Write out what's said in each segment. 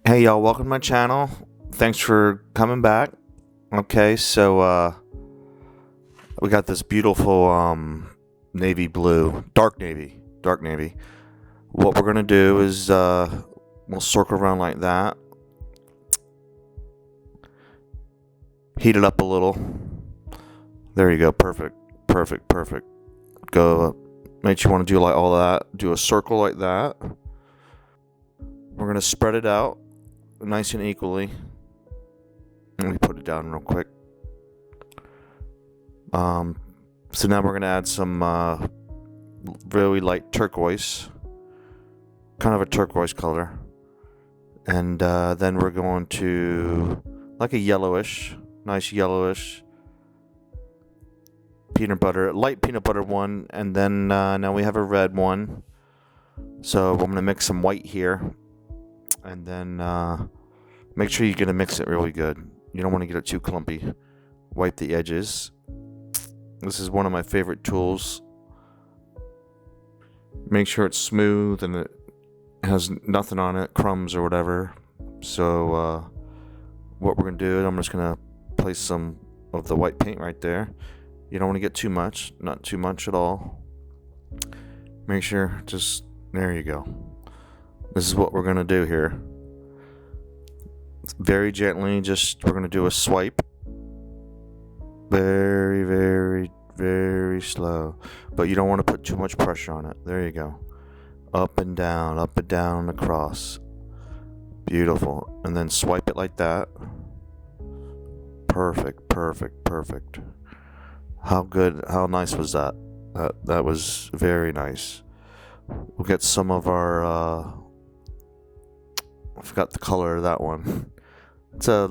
Hey y'all, welcome to my channel. Thanks for coming back. Okay, so we got this beautiful navy blue, dark navy. What we're gonna do is we'll circle around like that. Heat it up a little. There you go, perfect. Go make sure you want to do like all that. Do a circle like that. We're gonna spread it out nice and equally. Let me put it down real quick. So now we're going to add some really light turquoise, kind of a turquoise color, and then we're going to like a yellowish, nice yellowish peanut butter, light peanut butter one, and then now we have a red one. So I'm going to mix some white here, and then make sure you're going to mix it really good. You don't want to get it too clumpy. Wipe the edges. This is one of my favorite tools. Make sure it's smooth and it has nothing on it, crumbs or whatever. So what we're going to do is I'm just going to place some of the white paint right there. You don't want to get too much, not too much at all. Make sure, just, there you go. This is what we're going to do here. Very gently, we're going to do a swipe. Very slow. But you don't want to put too much pressure on it. There you go. Up and down, across. Beautiful. And then swipe it like that. Perfect. How nice was that? That was very nice. We'll get some of our, I forgot the color of that one. It's a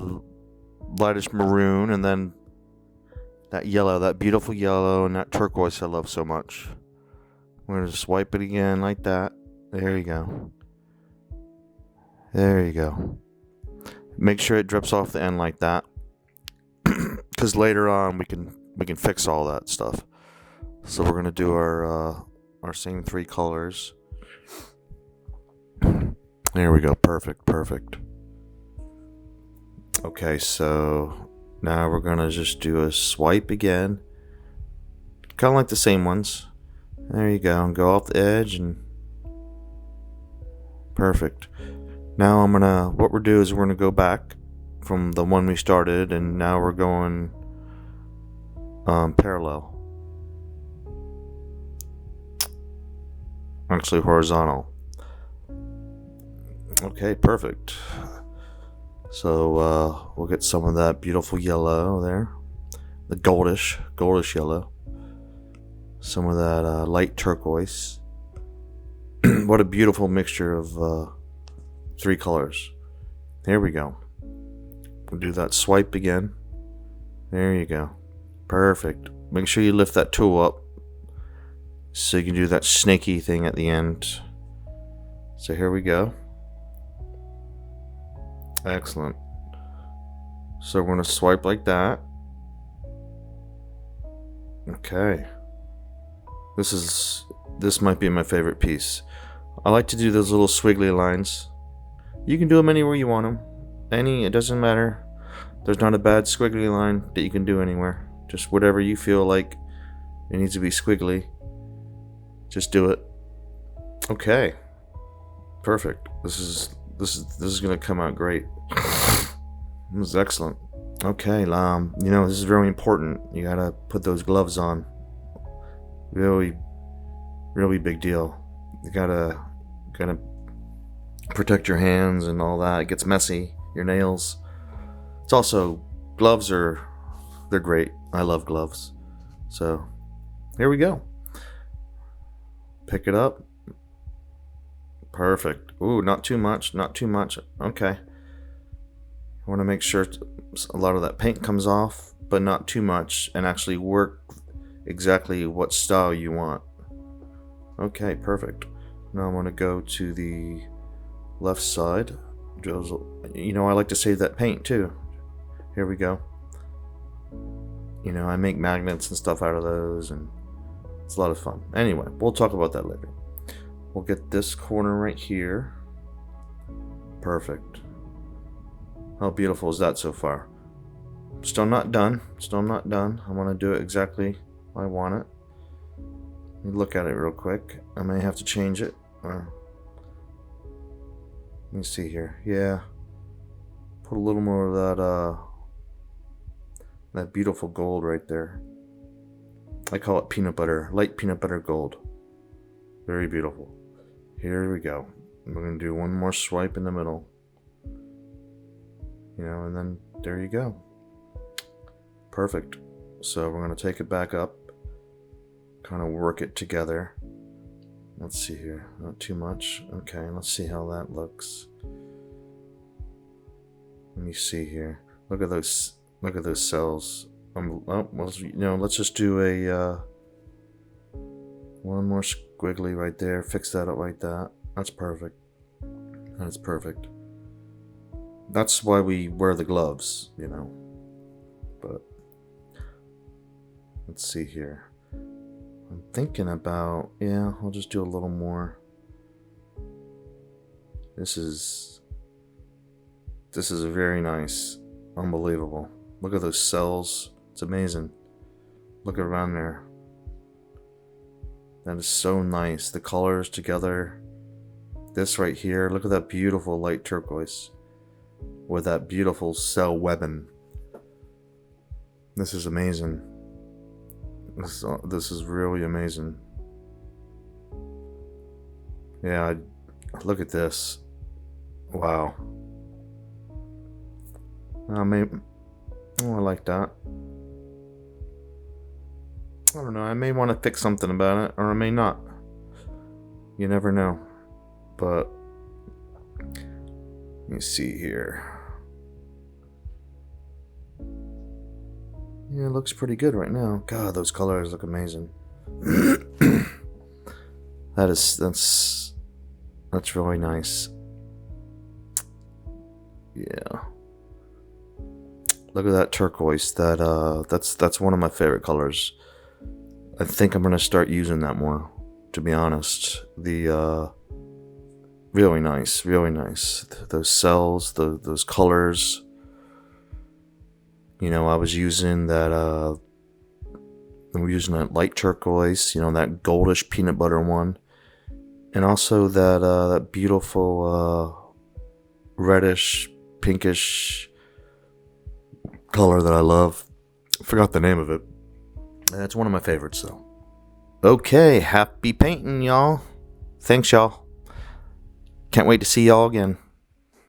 lightish maroon, and then that yellow, that beautiful yellow, and that turquoise I love so much. We're going to swipe it again like that. There you go. Make sure it drips off the end like that, because later on we can fix all that stuff. So we're going to do our same three colors. There we go. Perfect. Okay, so now we're going to just do a swipe again. Kind of like the same ones. There you go. And go off the edge and perfect. Now what we're doing is we're going to go back from the one we started, and now we're going parallel. Actually horizontal. Okay, perfect. So we'll get some of that beautiful yellow there, the goldish yellow, some of that light turquoise. What a beautiful mixture of three colors. Here we go. We'll do that swipe again. There you go. Perfect. Make sure you lift that tool up so you can do that snaky thing at the end. So here we go. Excellent. So we're going to swipe like that. Okay. This might be my favorite piece. I like to do those little squiggly lines. You can do them anywhere you want them. It doesn't matter. There's not a bad squiggly line that you can do anywhere. Just whatever you feel like it needs to be squiggly. Just do it. Okay. Perfect. This is gonna come out great. This is excellent. Okay, this is very important. You gotta put those gloves on. Really big deal. You gotta protect your hands and all that. It gets messy. Your nails. It's also, they're great. I love gloves. So here we go. Pick it up. Perfect. Ooh, not too much. Okay. I want to make sure a lot of that paint comes off, but not too much, and actually work exactly what style you want. Okay, perfect. Now I'm going to go to the left side. I like to save that paint too. Here we go. I make magnets and stuff out of those, and it's a lot of fun. Anyway, we'll talk about that later. We'll get this corner right here. Perfect. How beautiful is that so far? Still not done. Still not done. I want to do it exactly how I want it. Let me look at it real quick. I may have to change it. Let me see here. Yeah. Put a little more of that beautiful gold right there. I call it peanut butter, light peanut butter gold. Very beautiful. Here we go. We're going to do one more swipe in the middle. You know, and then there you go. Perfect. So we're going to take it back up, kind of work it together. Let's see here. Not too much. Okay, let's see how that looks. Let me see here. Look at those cells. Well, you know, let's just do a one more squiggly right there. Fix that up like that. That's perfect. That's perfect. That's why we wear the gloves, you know. But let's see here. I'm thinking about, yeah, I'll just do a little more. This is very nice. Unbelievable. Look at those cells. It's amazing. Look around there. That is so nice. The colors together. This right here. Look at that beautiful light turquoise with that beautiful cell webbing. This is amazing. This is really amazing. Yeah, look at this. Wow. I like that. I don't know. I may want to fix something about it, or I may not. You never know. But let me see here. Yeah, it looks pretty good right now. God, those colors look amazing. That's really nice. Yeah. Look at that turquoise. That's one of my favorite colors. I think I'm gonna start using that more, to be honest. Really nice, really nice. Those cells, those colors. You know, I was using that. We're using that light turquoise. You know, that goldish peanut butter one, and also that beautiful reddish, pinkish color that I love. I forgot the name of it. That's one of my favorites, though. Okay, happy painting, y'all. Thanks, y'all. Can't wait to see y'all again.